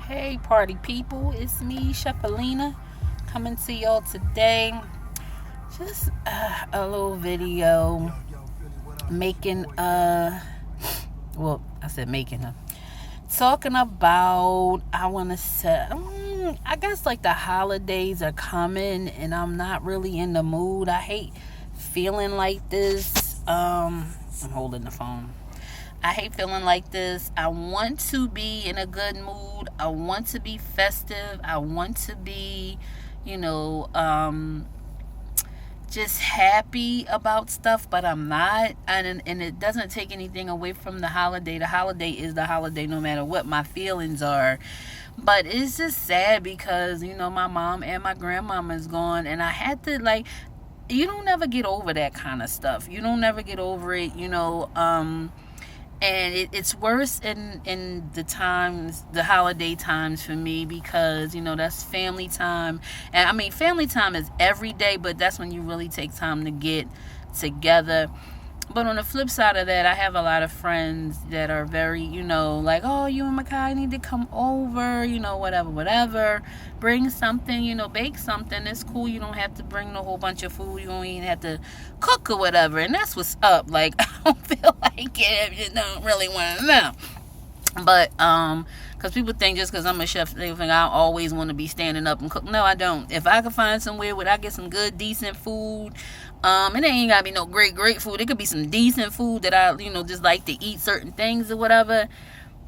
Hey, party people, it's me, Chef Alina, coming to y'all today. Just a little video making, I said making talking about, I want to say, I guess like the holidays are coming and I'm not really in the mood. I hate feeling like this. I'm holding the phone. I hate feeling like this. I want to be in a good mood. I want to be festive. I want to be, you know, just happy about stuff, but I'm not. And it doesn't take anything away from the holiday. The holiday is the holiday no matter what my feelings are. But it's just sad because, my mom and my grandmama is gone. And I had to, you don't ever get over that kind of stuff. You don't ever get over it, and it's worse in the holiday times for me because that's family time. And I mean, family time is every day, but that's when you really take time to get together. But on the flip side of that, I have a lot of friends that are very, like, oh, you and Makai need to come over, whatever. Bring something, bake something. It's cool. You don't have to bring a whole bunch of food. You don't even have to cook or whatever. And that's what's up. Like, I don't feel like it. You don't really want to know. But, because people think just because I'm a chef, they think I always want to be standing up and cook. No, I don't. If I could find somewhere where I get some good, decent food, it ain't got to be no great food. It could be some decent food that I, just like to eat certain things or whatever.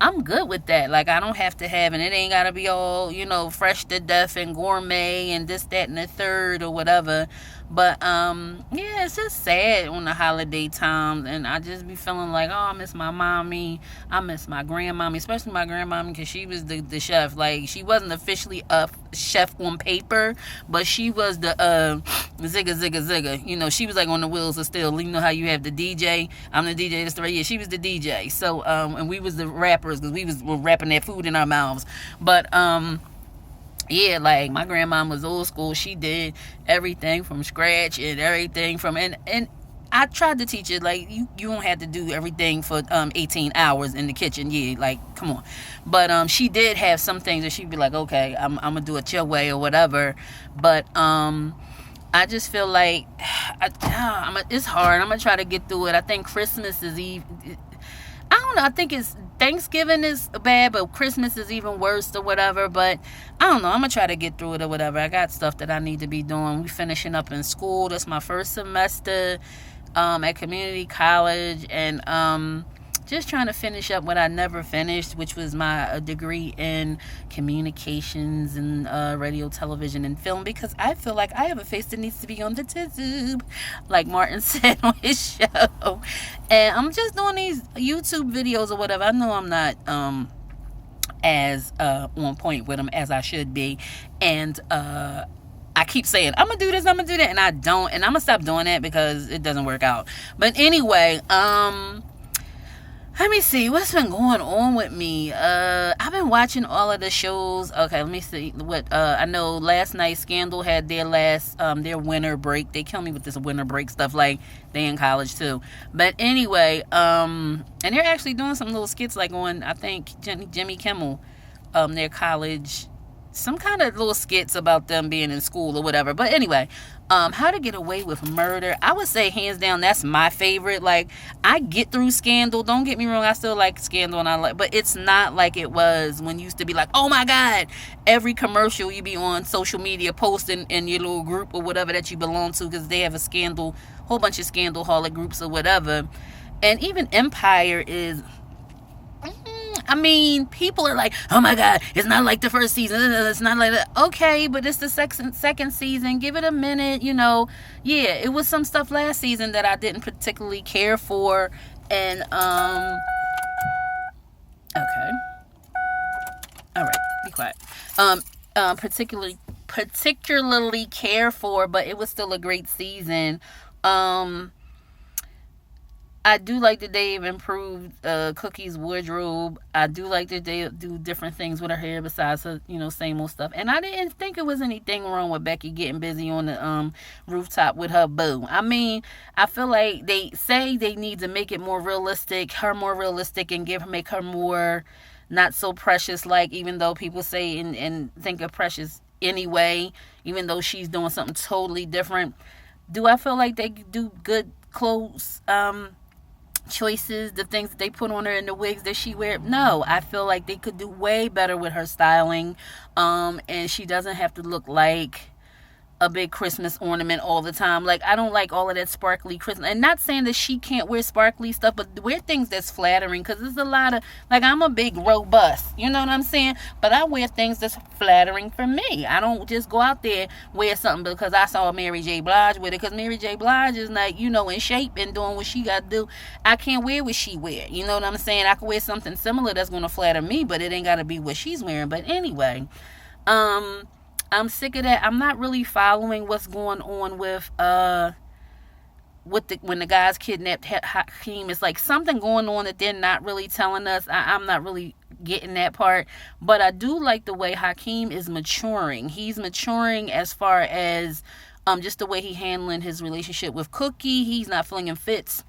I'm good with that. Like, I don't have to have, and it ain't got to be all, fresh to death and gourmet and this, that, and the third or whatever. But, yeah, it's just sad on the holiday times, and I just be feeling like, oh, I miss my mommy. I miss my grandmommy, especially my grandmommy, because she was the chef. Like, she wasn't officially a chef on paper, but she was the zigga. She was like on the wheels of steel. You know how you have the DJ? I'm the DJ. That's right. Yeah, she was the DJ. So, and we was the rappers because were rapping that food in our mouths. But, yeah, like my grandma was old school. She did everything from scratch and everything from and I tried to teach it like you don't have to do everything for 18 hours in the kitchen. Yeah, like come on. But she did have some things that she'd be like, okay, I'm gonna do it your way or whatever. But I just feel like it's hard. I'm gonna try to get through it. I think Christmas is I don't know. I think it's Thanksgiving is bad, but Christmas is even worse or whatever. But I don't know. I'm going to try to get through it or whatever. I got stuff that I need to be doing. We finishing up in school. That's my first semester at community college. And just trying to finish up what I never finished, which was my degree in communications and radio, television, and film, because I feel like I have a face that needs to be on the tube, like Martin said on his show. And I'm just doing these YouTube videos or whatever. I know I'm not as on point with them as I should be. And I keep saying, I'm going to do this, I'm going to do that, and I don't. And I'm going to stop doing that because it doesn't work out. But anyway, let me see what's been going on with me. I've been watching all of the shows. Okay, let me see what I know. Last night, Scandal had their their winter break. They kill me with this winter break stuff, like they in college too. But anyway, and they're actually doing some little skits, like on I think Jimmy Kimmel, their college, some kind of little skits about them being in school or whatever. But anyway, How to Get Away with Murder, I would say hands down that's my favorite. Like, I get through Scandal, don't get me wrong, I still like Scandal, but it's not like it was when you used to be like, oh my god, every commercial you be on social media posting in your little group or whatever that you belong to, because they have a whole bunch of Scandal-holic groups or whatever. And even Empire is, I mean, people are like, oh my god, it's not like the first season, it's not like that. Okay, but it's the second season, give it a minute. Yeah, it was some stuff last season that I didn't particularly care for. And okay, all right, be quiet. Particularly care for, but it was still a great season. I do like that they've improved Cookie's wardrobe. I do like that they do different things with her hair besides her, same old stuff. And I didn't think it was anything wrong with Becky getting busy on the rooftop with her boo. I mean, I feel like they say they need to make it more realistic, and make her more not so precious like, even though people say and think of Precious anyway, even though she's doing something totally different. Do I feel like they do good clothes choices, the things that they put on her and the wigs that she wear? No, I feel like they could do way better with her styling, and she doesn't have to look like a big Christmas ornament all the time. Like, I don't like all of that sparkly Christmas. And not saying that she can't wear sparkly stuff, but wear things that's flattering. Because there's a lot of, like, I'm a big robust, you know what I'm saying? But I wear things that's flattering for me. I don't just go out there wear something because I saw Mary J. Blige with it. Because Mary J. Blige is like, you know, in shape and doing what she got to do. I can't wear what she wear. You know what I'm saying? I can wear something similar that's going to flatter me, but it ain't got to be what she's wearing. But anyway, I'm sick of that. I'm not really following what's going on with when the guys kidnapped Hakeem. It's like something going on that they're not really telling us. I'm not really getting that part, but I do like the way Hakeem is maturing. He's maturing as far as just the way he handling his relationship with Cookie. He's not flinging fits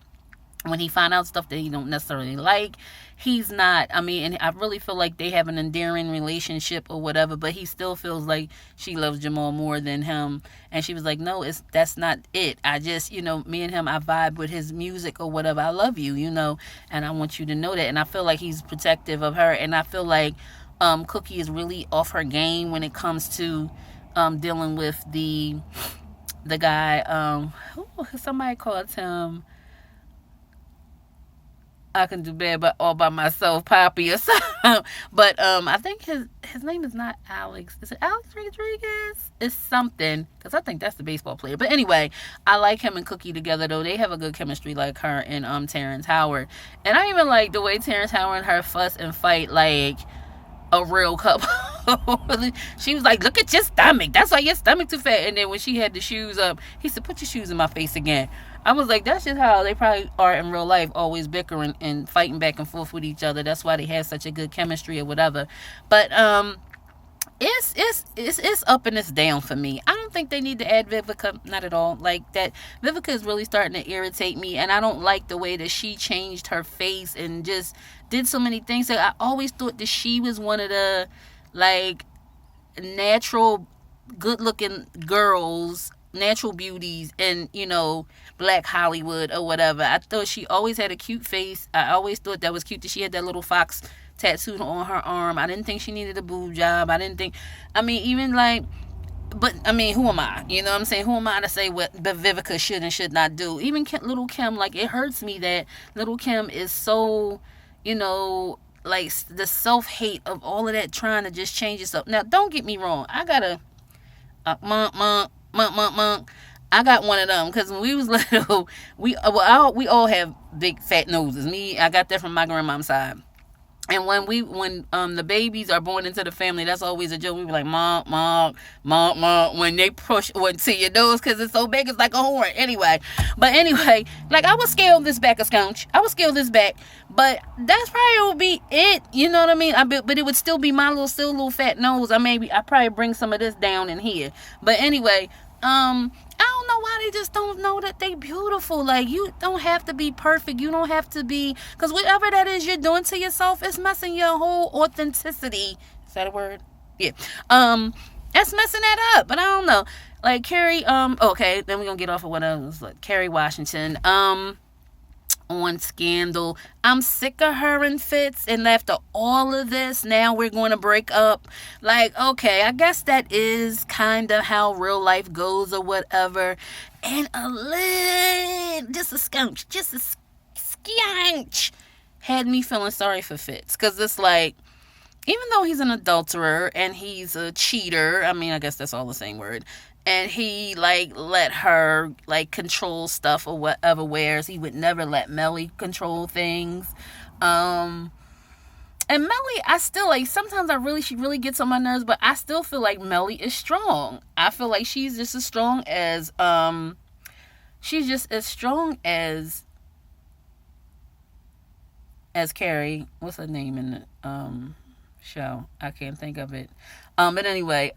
when he find out stuff that he don't necessarily like. He's not, I mean, and I really feel like they have an endearing relationship or whatever, but he still feels like she loves Jamal more than him. And she was like, no, that's not it. I just, you know, me and him, I vibe with his music or whatever. I love you, you know, and I want you to know that. And I feel like he's protective of her. And I feel like Cookie is really off her game when it comes to dealing with the guy, somebody called him, I can do bad but all by myself, Poppy or something. But I think his name is not Alex. Is it Alex Rodriguez? It's something, because I think that's the baseball player. But anyway, I like him and Cookie together though. They have a good chemistry, like her and Terrence Howard. And I even like the way Terrence Howard and her fuss and fight like a real couple. She was like, look at your stomach, that's why your stomach too fat. And then when she had the shoes up, he said, put your shoes in my face again. I was like, that's just how they probably are in real life, always bickering and fighting back and forth with each other. That's why they have such a good chemistry or whatever. But it's up and it's down for me. I don't think they need to add Vivica, not at all. Like, that Vivica is really starting to irritate me, and I don't like the way that she changed her face and just did so many things. That I always thought that she was one of the like natural good looking girls, natural beauties in, you know, Black Hollywood or whatever. I thought she always had a cute face. I always thought that was cute that she had that little fox tattooed on her arm. I didn't think she needed a boob job. I mean, even like, but I mean, who am I? You know what I'm saying? Who am I to say what Vivica should and should not do? Even Little Kim, like, it hurts me that Little Kim is so, you know, like, the self-hate of all of that, trying to just change yourself. Now, don't get me wrong. I got a monk. I got one of them, because when we was little, we all have big fat noses. I got that from my grandmom's side. And when the babies are born into the family, that's always a joke. We be like, mom, when they push one to your nose because it's so big, it's like a horn. Anyway, like, I would scale this back a scunch. I would scale this back, but that's probably would be it. You know what I mean? But it would still be my little fat nose. I probably bring some of this down in here. But anyway, I don't know why they just don't know that they beautiful. Like, you don't have to be perfect. You don't have to be, because whatever that is you're doing to yourself, it's messing your whole authenticity. Is that a word? Yeah. That's messing that up. But I don't know. Like, Kerry, okay, then we're gonna get off of what else. Like, Kerry Washington, on Scandal. I'm sick of her and Fitz, and after all of this, now we're going to break up. Like, okay, I guess that is kind of how real life goes or whatever. And just a skunch had me feeling sorry for Fitz, because it's like, even though he's an adulterer and he's a cheater, I mean, I guess that's all the same word, and he, like, let her, like, control stuff or whatever, whereas he would never let Melly control things. And Melly, I still, like, sometimes she really gets on my nerves, but I still feel like Melly is strong. I feel like she's just as strong as, Carrie. What's her name in the, show? I can't think of it. But anyway,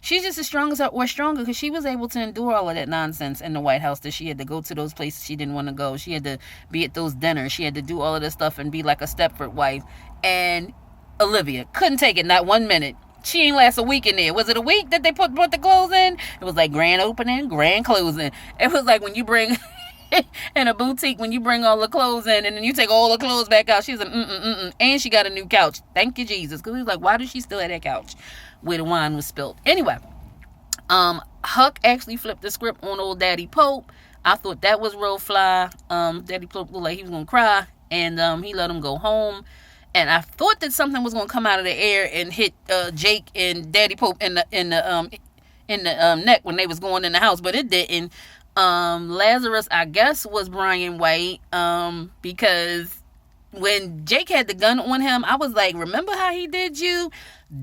she's just as strong as her, or stronger, because she was able to endure all of that nonsense in the White House. That she had to go to those places she didn't want to go. She had to be at those dinners. She had to do all of this stuff and be like a Stepford wife. And Olivia couldn't take it, not 1 minute. She ain't last a week in there. Was it a week that they brought the clothes in? It was like grand opening, grand closing. It was like when you bring in a boutique, when you bring all the clothes in and then you take all the clothes back out. She's like, and she got a new couch. Thank you, Jesus. Because he was like, why does she still have that couch where the wine was spilled? Anyway, Huck actually flipped the script on old Daddy Pope. I thought that was real fly. Daddy Pope looked like he was gonna cry, and he let him go home. And I thought that something was gonna come out of the air and hit Jake and Daddy Pope in the neck when they was going in the house, but it didn't. Lazarus, I guess, was Brian White, because when Jake had the gun on him, I was like, remember how he did you?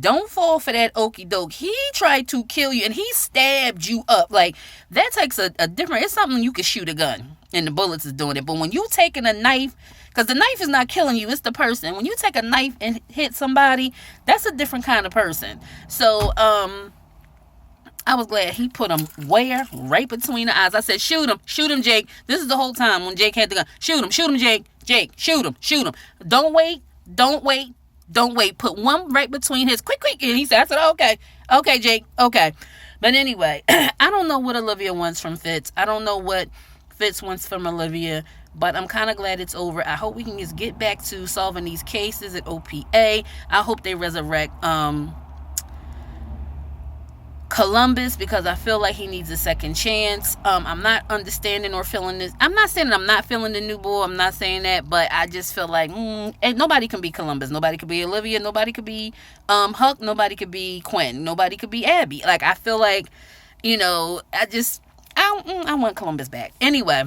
Don't fall for that okie doke. He tried to kill you and he stabbed you up. Like, that takes a different, it's something you could shoot a gun and the bullets is doing it. But when you taking a knife, because the knife is not killing you, it's the person. When you take a knife and hit somebody, that's a different kind of person. So, I was glad he put him where? Right between the eyes. I said, shoot him, Jake. This is the whole time when Jake had the gun. Shoot him, Jake, shoot him. Don't wait. Put one right between his, quick. And he said, I said, okay, Jake, okay. But anyway, I don't know what Olivia wants from Fitz. I don't know what Fitz wants from Olivia, but I'm kind of glad it's over. I hope we can just get back to solving these cases at OPA. I hope they resurrect, Columbus, because I feel like he needs a second chance. I'm not understanding or feeling this. I'm not saying that I'm not feeling the new boy. I'm not saying that, but I just feel like and nobody can be Columbus. Nobody could be Olivia. Nobody could be Huck. Nobody could be Quinn. Nobody could be Abby. Like, I feel like, I want Columbus back. Anyway,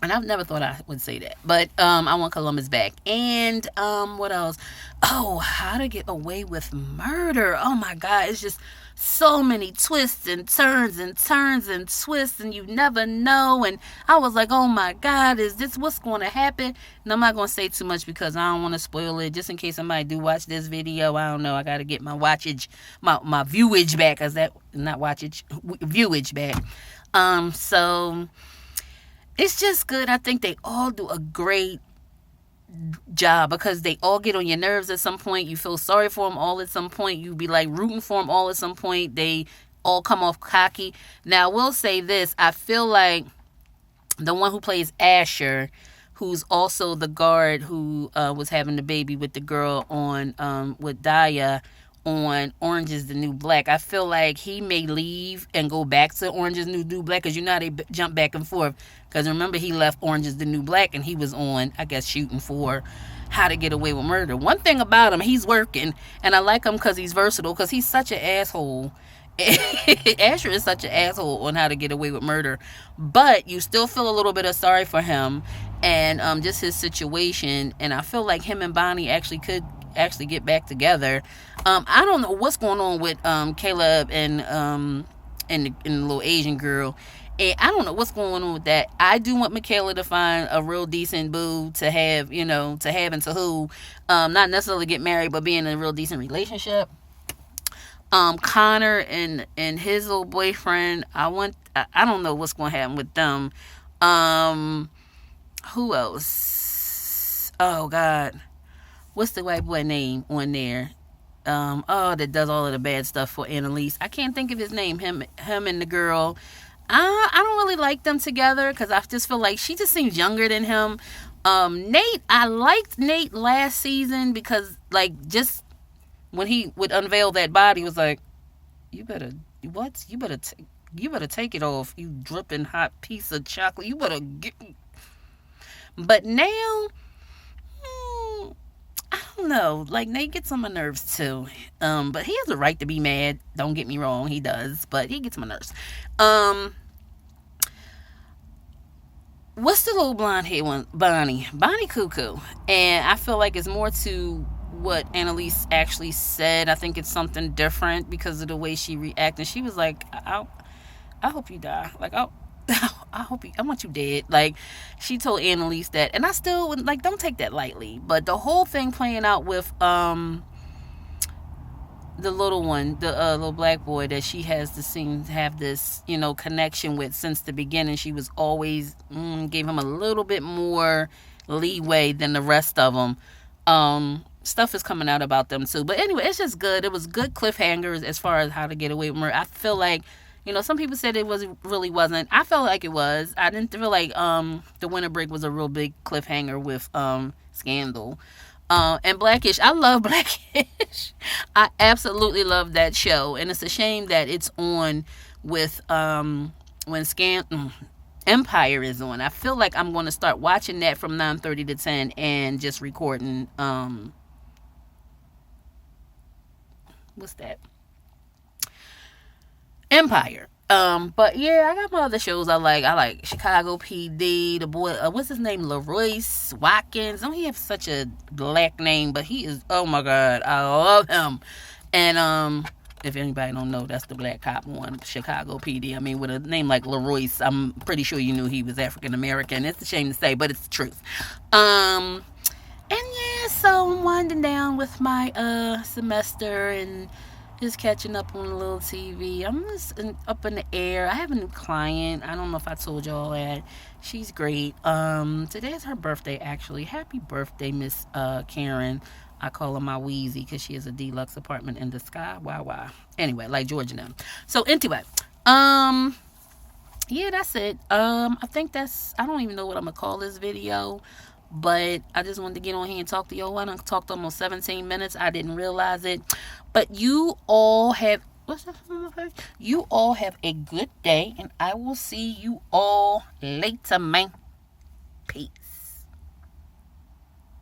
and I've never thought I would say that, but I want Columbus back. And what else? Oh, How to Get Away with Murder. Oh my God, it's just so many twists and turns and twists, and you never know. And I was like, oh my God, is this what's going to happen? And I'm not going to say too much because I don't want to spoil it, just in case somebody do watch this video. I don't know, I got to get my watchage, my viewage back. Is that not watchage? Viewage back. So it's just good. I think they all do a great job because they all get on your nerves at some point. You feel sorry for them all at some point. You be like rooting for them all at some point. They all come off cocky. Now, I will say this. I feel like the one who plays Asher, who's also the guard who was having the baby with the girl on with Daya on Orange is the New Black, I feel like he may leave and go back to Orange is the New Black, because you know how they jump back and forth. Because remember, he left Orange is the New Black and he was on, I guess, shooting for How to Get Away with Murder. One thing about him, he's working, and I like him because he's versatile, because he's such an asshole. Asher is such an asshole on How to Get Away with Murder, but you still feel a little bit of sorry for him and just his situation. And I feel like him and Bonnie could get back together. I don't know what's going on with Caleb and the little Asian girl. And I don't know what's going on with that. I do want Michaela to find a real decent boo to have, and to who. Not necessarily get married, but be in a real decent relationship. Connor and his little boyfriend, I don't know what's going to happen with them. Who else? Oh, God. What's the white boy name on there? That does all of the bad stuff for Annalise. I can't think of his name. Him and the girl. I don't really like them together because I just feel like she just seems younger than him. Nate, I liked Nate last season because, like, just when he would unveil that body, was like, you better take it off, you dripping hot piece of chocolate. You better get. But now, I don't know. Like, Nate gets on my nerves too. But he has a right to be mad. Don't get me wrong, he does. But he gets on my nerves. What's the little blonde hair one? Bonnie Cuckoo. And I feel like it's more to what Annalise actually said. I think it's something different because of the way she reacted. She was like, I hope you die. Like, I want you dead. Like, she told Annalise that, and I still would, like, don't take that lightly. But the whole thing playing out with the little one, the little black boy that she has to seem to have this, connection with since the beginning. She was always gave him a little bit more leeway than the rest of them. Stuff is coming out about them too. But anyway, it's just good. It was good cliffhangers as far as how to get away with murder. I feel like, some people said it really wasn't. I felt like it was. I didn't feel like the Winter Break was a real big cliffhanger with Scandal. And Blackish, I love Blackish. I absolutely love that show, and it's a shame that it's on with when Empire is on. I feel like I'm going to start watching that from 9:30 to 10 and just recording what's that? Empire. But yeah, I got my other shows I like. I like Chicago PD, the boy, what's his name? LaRoyce Watkins. Don't he have such a black name? But he is, oh my God, I love him. And if anybody don't know, that's the black cop on Chicago PD. I mean, with a name like LaRoyce, I'm pretty sure you knew he was African American. It's a shame to say, but it's the truth. And yeah, so I'm winding down with my semester and just catching up on a little TV. I'm just up in the air. I have a new client. I don't know if I told y'all that. She's great. Today is her birthday, actually. Happy birthday, Miss Karen. I call her my Wheezy because she has a deluxe apartment in the sky. Wow. Anyway, like George and them. So anyway, yeah, that's it. I think I don't even know what I'm gonna call this video. But I just wanted to get on here and talk to y'all. I done talked almost 17 minutes. I didn't realize it. But you all have, you all have a good day. And I will see you all later, man. Peace.